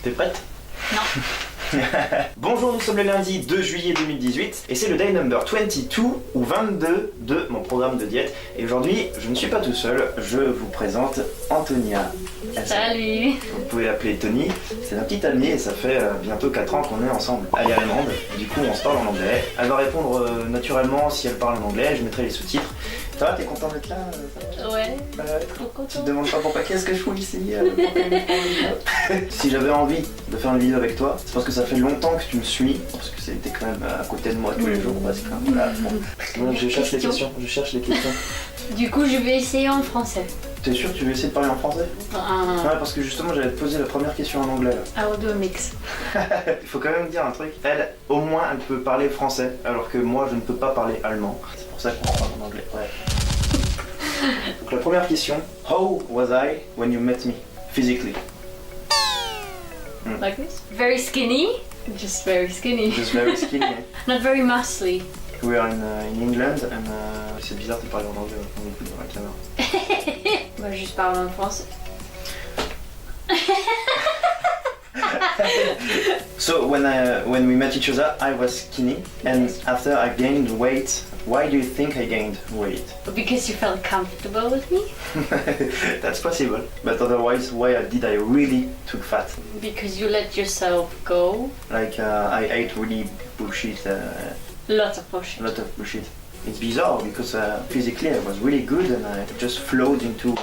T'es prête? Non. Bonjour, nous sommes le lundi 2 juillet 2018 et c'est le day number 22 ou 22 de mon programme de diète. Et aujourd'hui, je ne suis pas tout seul, je vous présente Antonia. Salut. Vous pouvez l'appeler Tony, c'est ma petite amie et ça fait bientôt 4 ans qu'on est ensemble. Elle est allemande, du coup on se parle en anglais. Elle va répondre naturellement si elle parle en anglais, je mettrai les sous-titres. Ça va, t'es content d'être là? Ouais. Trop content. Tu te demandes pas pourquoi qu'est-ce que je fous ici? Si j'avais envie de faire une vidéo avec toi, c'est parce que ça fait longtemps que tu me suis, parce que c'était quand même à côté de moi tous les jours parce que voilà, bon, je cherche les questions, Du coup, je vais essayer en français. T'es sûr que tu veux essayer de parler en français? Ouais, parce que justement j'allais te poser la première question en anglais là. I'll do a mix. Il faut quand même dire un truc, elle, au moins elle peut parler français, alors que moi je ne peux pas parler allemand. C'est pour ça qu'on parle en anglais, ouais. Donc la première question, how was I when you met me, physically? Like this? Very skinny. Just very skinny. Just very skinny. Not very muscly. We are in England and c'est bizarre de parler en anglais, on écoute dans la caméra. Bah, juste parler en français. So when we met each other, I was skinny and after I gained weight. Why do you think I gained weight? Because you felt comfortable with me. That's possible, but otherwise, why did I really took fat? Because you let yourself go. Like I ate really bullshit. Lots of bullshit. A lot of bullshit. It's bizarre because physically I was really good and I just flowed into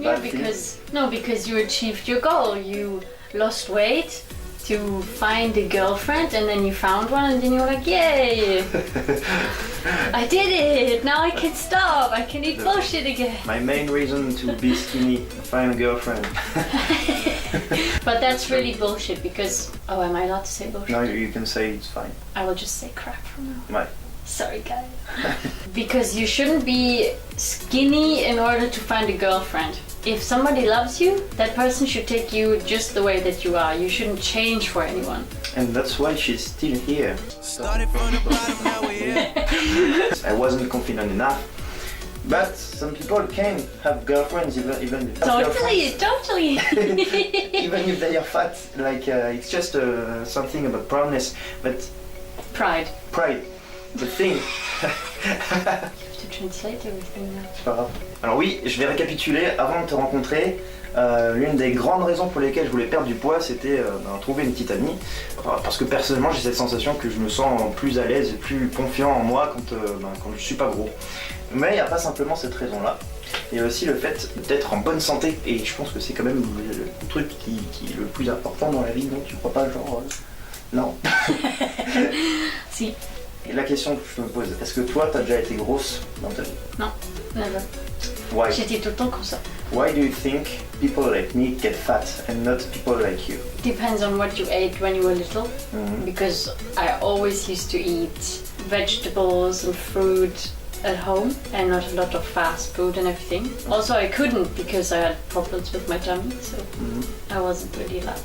Yeah, bad things. because you achieved your goal. You lost weight to find a girlfriend, and then you found one, and then you're like, yay! I did it! Now I can stop! I can eat bullshit again! My main reason to be skinny, find a girlfriend. But that's really bullshit because... Oh, am I allowed to say bullshit? No, you can say it's fine. I will just say crap from now. Right. Sorry, guys. Because you shouldn't be skinny in order to find a girlfriend. If somebody loves you, that person should take you just the way that you are. You shouldn't change for anyone. And that's why she's still here. Started from the bottom, now we're here. I wasn't confident enough. But some people can have girlfriends even if they're Totally. even if they are fat. Like it's just something about proudness, but Pride. pride. The thing. You have to translate everything now. C'est pas grave. Alors oui, je vais récapituler. Avant de te rencontrer, l'une des grandes raisons pour lesquelles je voulais perdre du poids, c'était trouver une petite amie. Parce que personnellement, j'ai cette sensation que je me sens plus à l'aise et plus confiant en moi quand je suis pas gros. Mais il n'y a pas simplement cette raison-là. Il y a aussi le fait d'être en bonne santé. Et je pense que c'est quand même le truc qui est le plus important dans la vie, non? Tu crois pas, genre... Non. Si. Et la question que je me pose, est-ce que toi, t'as déjà été grosse dans ta vie? Non, never. Why? J'étais tout le temps comme ça. Why do you think people like me get fat and not people like you? Depends on what you ate when you were little. Mhm. Because I always used to eat vegetables and fruit at home and not a lot of fast food and everything. Also, I couldn't because I had problems with my tummy, so I wasn't really allowed.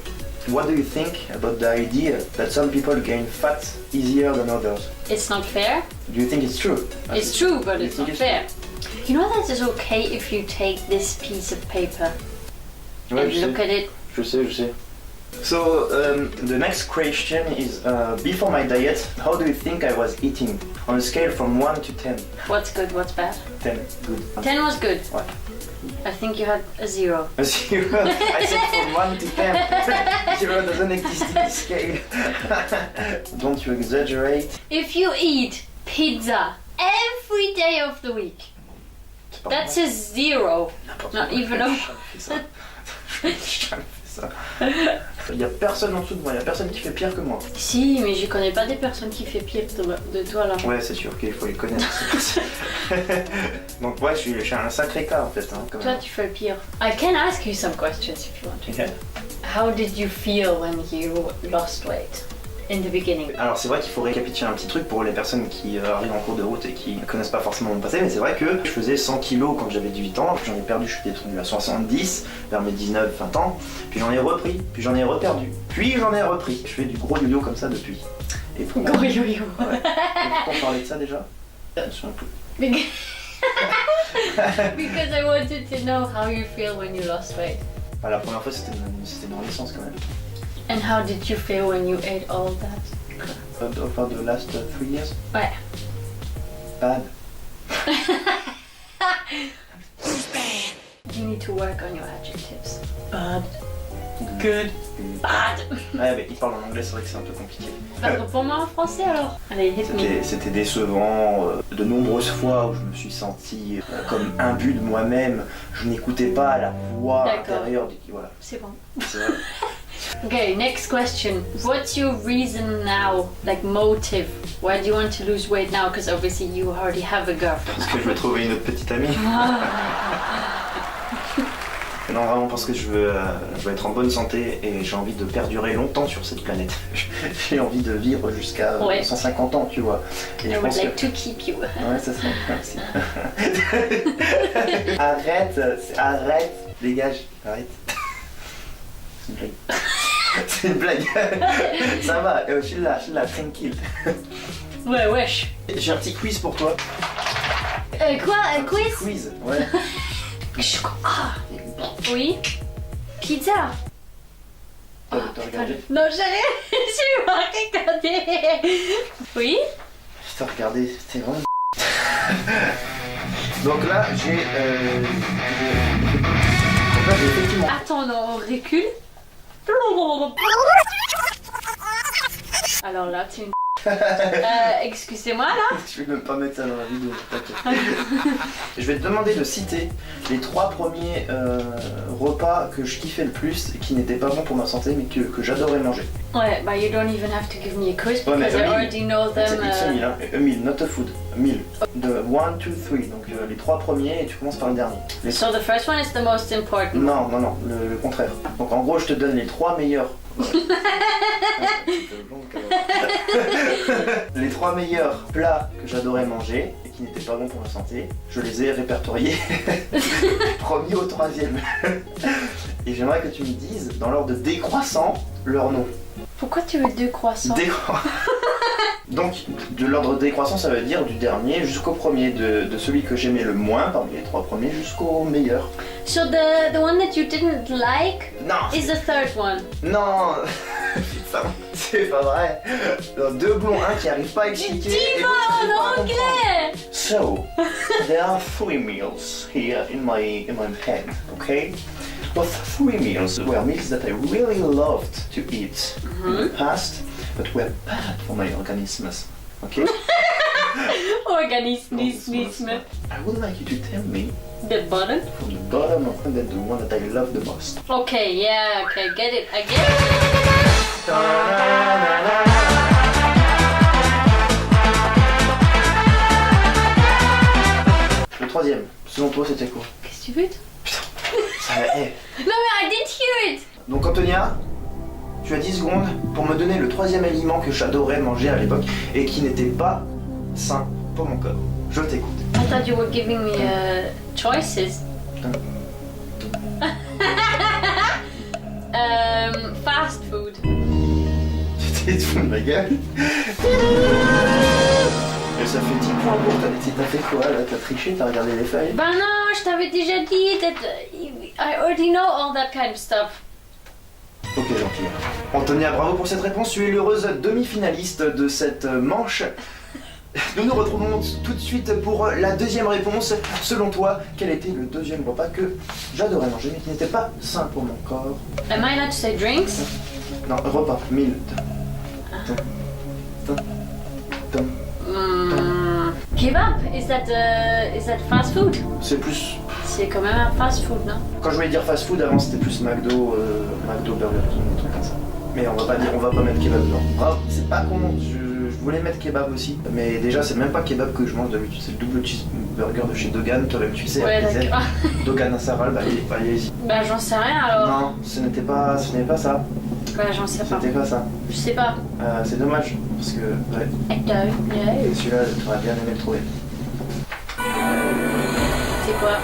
What do you think about the idea that some people gain fat easier than others? It's not fair. Do you think it's true? It's true, but You it's think not fair. You know that it's okay if you take this piece of paper Ouais, and je look sais. at it. Je sais. So the next question is, before my diet, how do you think I was eating? On a scale from 1 to 10. What's good, what's bad? 10, good. 10 was good. Ouais. I think you had a 0. A 0. I said from 1 to 10. 0 doesn't exist in this scale. Don't you exaggerate. If you eat pizza every day of the week, C'est pas that's vrai. a 0. N'importe Not quoi. even a... J'ai jamais fait ça. J'ai jamais fait ça. Il y a personne en dessous de moi, il y a personne qui fait pire que moi. Si, mais je connais pas des personnes qui fait pire de toi là. Ouais, c'est sûr qu'il faut les connaître. Donc ouais, je suis un sacré cas en fait. Hein, quand Toi, même. tu fais pire. I can ask you some questions if you want to. Yeah. How did you feel when you lost weight in the beginning? Alors c'est vrai qu'il faut récapituler un petit truc pour les personnes qui arrivent en cours de route et qui ne connaissent pas forcément mon passé, mais c'est vrai que je faisais 100 kilos quand j'avais 18 ans, puis j'en ai perdu, je suis descendu à 70 vers mes 19-20 ans, puis j'en ai repris, puis j'en ai reperdu, puis j'en ai repris. Je fais du gros yo-yo comme ça depuis. Et pourquoi Gros yo-yo. Ouais. Et pourquoi on parlait de ça déjà? Sur un coup. Because I wanted to know how you feel when you lost weight. Bah, la première fois c'était dans les sens quand même. And how did you feel when you ate all that? For the last 3 years? Ouais. Bad. You need to work on your adjectives. Bad. Good. Bad. Ouais, mais il parle en anglais, c'est vrai que c'est un peu compliqué. Réponds-moi en français alors. Allez, hit me. C'était décevant. De nombreuses fois où je me suis senti comme imbu de moi-même. Je n'écoutais pas la voix intérieure. Voilà. C'est bon. C'est vrai. Okay, next question. What's your reason now? Like motive? Why do you want to lose weight now? Because obviously you already have a girlfriend. Parce que je veux trouver une autre petite amie. Non, vraiment parce que je veux être en bonne santé et j'ai envie de perdurer longtemps sur cette planète. J'ai envie de vivre jusqu'à 150 ans, tu vois. Et I would like to keep you. Ouais, ça serait merci. Arrête, dégage, arrête. C'est une blague. Ça va, je suis là, tranquille. Ouais, wesh. J'ai un petit quiz pour toi. Quoi? Un quiz? Quiz, ouais. Ah. Oui. Pizza. T'as regardé? Non, j'ai pas regardé. Oui. Putain, regardez, c'était vraiment. Donc là, j'ai effectivement. Attends, non, on recule. Alors là, tu. Excusez-moi là. Je vais même pas mettre ça dans la vidéo, t'inquiète. Je vais te demander de citer les 3 premiers repas que je kiffais le plus et qui n'étaient pas bons pour ma santé mais que j'adorais manger. Ouais, bah you don't even have to give me a quiz Ouais, because I already know them. It's a meal, hein. A meal, not a food. A meal. De 1, 2, 3. Donc les 3 premiers et tu commences par le dernier. So the first one is the most important. Non, le contraire. Donc en gros, je te donne les 3 meilleurs. Les 3 meilleurs plats que j'adorais manger et qui n'étaient pas bons pour ma santé, je les ai répertoriés premier au 3e. Et j'aimerais que tu me dises, dans l'ordre décroissant, leur nom. Pourquoi tu veux 2 croissants? Donc, de l'ordre décroissant, ça veut dire du dernier jusqu'au premier, de celui que j'aimais le moins parmi les 3 premiers jusqu'au meilleur. So the one that you didn't like is the third one. Non. Putain, c'est pas vrai. 2 blonds, un qui arrive pas à expliquer. Dis-moi en anglais. So, there are 3 meals here in my head, okay? But 3 meals were meals that I really loved to eat in the past, but were bad for my organisms, okay? Organisme. I would like you to tell me The bottom? from the bottom of the one that I love the most. Okay, yeah, okay, get it, I get it. Le 3e, selon toi, c'était quoi? Qu'est-ce que tu veux? Ça, hey. Non mais I didn't hear it. Donc Antonia, tu as 10 secondes pour me donner le 3e aliment que j'adorais manger à l'époque et qui n'était pas sain pour mon corps. Je t'écoute. I thought you were giving me choices. Fast food. Tu t'es fou de ma gueule. Et ça fait 10 points pour toi. T'as fait quoi là? T'as triché? T'as regardé les feuilles? Ben non, je t'avais déjà dit that I already know all that kind of stuff. Ok, gentil. Antonia, bravo pour cette réponse. Tu es l'heureuse demi-finaliste de cette manche. Nous nous retrouvons tout de suite pour la 2e réponse. Selon toi, quel était le 2e repas que j'adorais manger mais qui n'était pas sain pour mon corps? Am I allowed to say drinks? Non, repas, meal. Kebab? Is that fast food? C'est plus... C'est quand même un fast food, non? Quand je voulais dire fast food, avant c'était plus McDo, Burger King, des trucs comme ça. Mais on va pas mettre kebab dedans. Bravo, c'est pas con, je voulais mettre kebab aussi. Mais déjà, c'est même pas kebab que je mange d'habitude, c'est le double cheeseburger de chez Dogan, toi-même tu sais, Ouais, à d'accord. Dogan à Saral, bah allez-y. Bah j'en sais rien alors. Non, ce n'est pas ça. Bah j'en sais pas. C'était pas ça. Je sais pas. C'est dommage, parce que, ouais. Yeah. Et celui-là, t'aurais bien aimé le trouver. C'est quoi?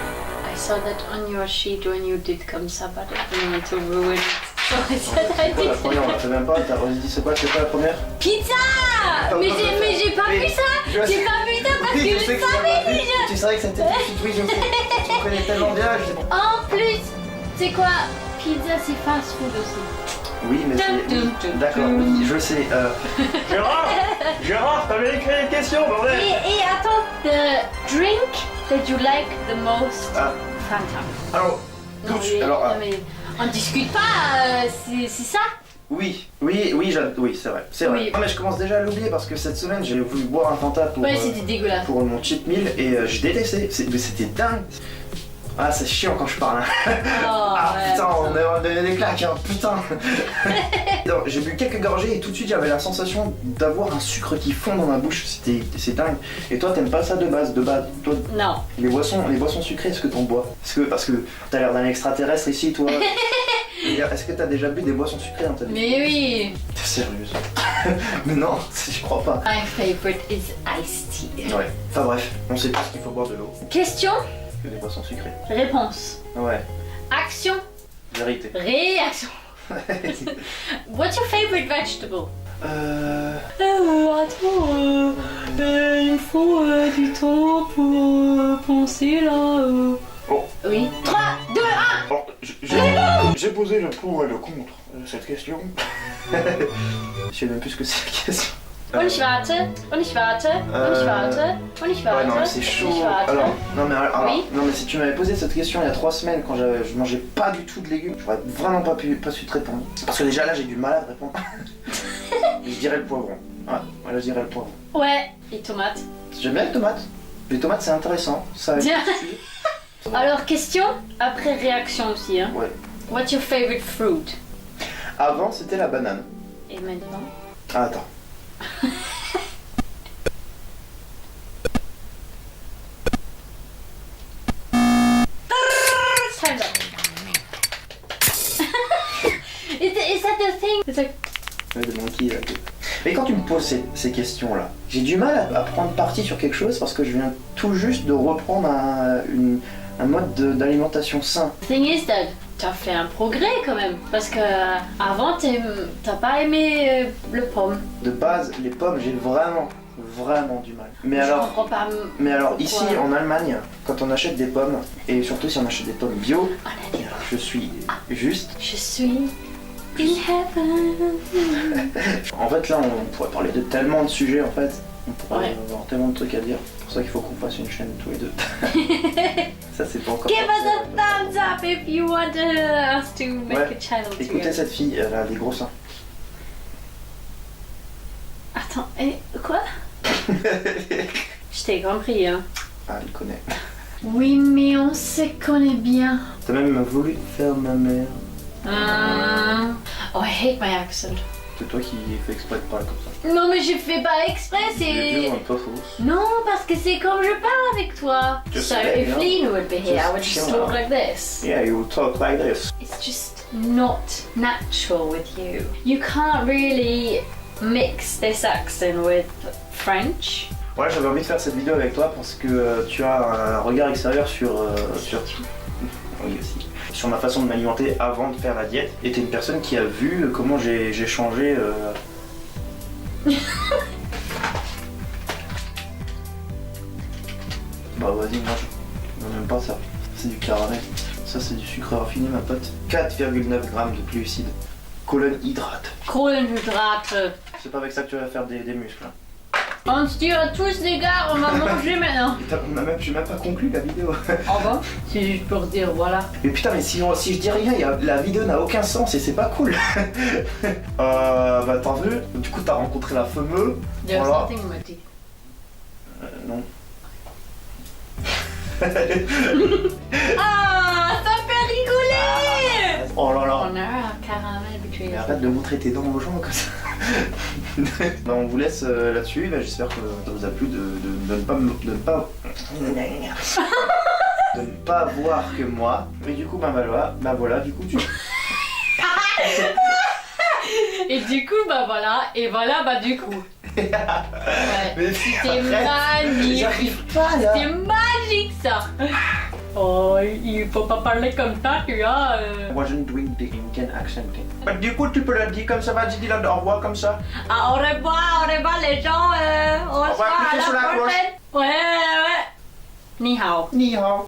I saw that on your sheet when you did comme ça, but I didn't want to ruin it. So I said I La did. première, on la fait même pas, t'as dit c'est quoi la première? Pizza! Mais j'ai pas vu ça! J'ai pas vu ça parce que je savais déjà! Tu savais que c'était tout de suite, oui, je sais. Tu me connais tellement bien, je sais. En plus, c'est quoi? Pizza c'est fast food aussi. Oui, mais c'est... D'accord, oui, je sais. Gérard, t'avais écrit une question, bordel. Et attends, the drink that you like the most, Ah. Fanta. Alors, Non, alors, mais on discute pas, c'est ça. oui, c'est vrai. Oui. Non, mais je commence déjà à l'oublier parce que cette semaine j'ai voulu boire un Fanta pour, Ouais, c'était dégueulasse. pour mon cheat meal et j'ai détesté. Mais c'était dingue. Ah, c'est chiant quand je parle. Oh, Ah ouais, putain, on va donner des claques, hein, putain. Non, j'ai bu quelques gorgées et tout de suite j'avais la sensation d'avoir un sucre qui fond dans ma bouche. C'est dingue. Et toi, t'aimes pas ça de base. Toi, Non. les boissons sucrées, est-ce que t'en bois? Parce que t'as l'air d'un extraterrestre ici, toi. Est-ce que t'as déjà bu des boissons sucrées dans ta vie? Mais oui. T'es sérieuse? Mais non, je crois pas. My favorite is iced tea. Ouais. Enfin bref, on sait tous qu'il faut boire de l'eau Question, que des boissons sucrées. réponse. Ouais. Action, Vérité. réaction. What's your favorite vegetable? Attends, il me faut du temps pour penser là. Oh. Oui. 3, 2, 1. Bon, j'ai posé le pour et le contre cette question. Je sais même plus ce que c'est la question. Und ich warte. Ouais, non, mais c'est chaud. Alors, Oui. non, mais si tu m'avais posé cette question il y a 3 semaines quand je mangeais pas du tout de légumes, j'aurais vraiment pas su te répondre. Parce que déjà là, j'ai du mal à te répondre. Je dirais le poivron. Ouais, là, je dirais le poivron. Ouais. Et tomate. J'aime bien les tomates. Les tomates, c'est intéressant. Ça. Alors, question, après réaction aussi. Hein. Ouais. What's your favorite fruit? Avant, c'était la banane. Et maintenant? Ah, attends. Time's up. Is that the thing? It's like... Ouais, de monkey, là. Mais quand tu me poses ces questions-là, j'ai du mal à prendre parti sur quelque chose parce que je viens tout juste de reprendre un mode d'alimentation sain. The thing is that t'as fait un progrès quand même. Parce que avant t'as pas aimé le pomme. De base, les pommes, j'ai vraiment du mal. Mais Je alors, comprends pas. alors pourquoi. ici en Allemagne, quand on achète des pommes, et surtout si on achète des pommes bio, On a dit, je suis juste... je suis in heaven. En fait là, on pourrait parler de tellement de sujets en fait. On pourrait Ouais. avoir tellement de trucs à dire. C'est pour ça qu'il faut qu'on fasse une chaîne tous les deux. Ça c'est pas encore... Give us a thumbs up if you want us to make Ouais. a channel Écoutez together. cette fille, elle a des gros seins. Attends, quoi? Je t'ai compris, hein. Ah, elle connaît. Oui, mais on se connaît bien. T'as même voulu faire ma mère. Oh, I hate my accent. C'est toi qui fais exprès de parler comme ça. Non, mais je fais pas exprès, J'ai c'est... pas fausse. Non, parce que c'est comme je parle avec toi. Je So sais, if yeah. Lena would be here, I would Just just chill talk out. like this. Yeah, you talk like this. It's just not natural with you. You can't really mix this accent with French. Ouais, j'avais envie de faire cette vidéo avec toi parce que tu as un regard extérieur sur oui, aussi. Sur ma façon de m'alimenter avant de faire la diète. Et t'es une personne qui a vu comment j'ai changé. Bah vas-y, mange. Non, même pas ça. C'est du caramel. Ça c'est du sucre raffiné, ma pote. 4,9 grammes de glucides. Colonne hydrate. Kohlenhydrate. C'est pas avec ça que tu vas faire des muscles. Hein. On se tire tous les gars, on va manger maintenant. J'ai même pas conclu la vidéo. Oh bon? C'est juste pour dire voilà. Mais putain, mais si je dis rien, la vidéo n'a aucun sens et c'est pas cool. Bah t'as vu? Du coup t'as rencontré la fameuse. There's Voilà. nothing in my teeth. Non. Ah, ça fait rigoler! Oh là là. On a un caramel between Mais us. arrête de montrer tes dents aux gens comme ça. Bah, on vous laisse là-dessus. Bah, j'espère que ça vous a plu de ne pas voir que moi. Mais du coup, bah voilà, du coup tu. Et du coup, bah voilà, et voilà, bah du coup. Ouais. Mais C'était arrête. magnifique. J'arrive pas là. C'est magique ça. Oh, il faut pas parler comme ça, tu vois. Wasn't doing the Indian accent. Bah, du coup, tu peux le dire comme ça, vas-y, dis-le au revoir comme ça. Ah, au revoir les gens. On se revoir, voit à cliquez sur la la cloche. prochaine. Ouais. Ni hao. Ni hao.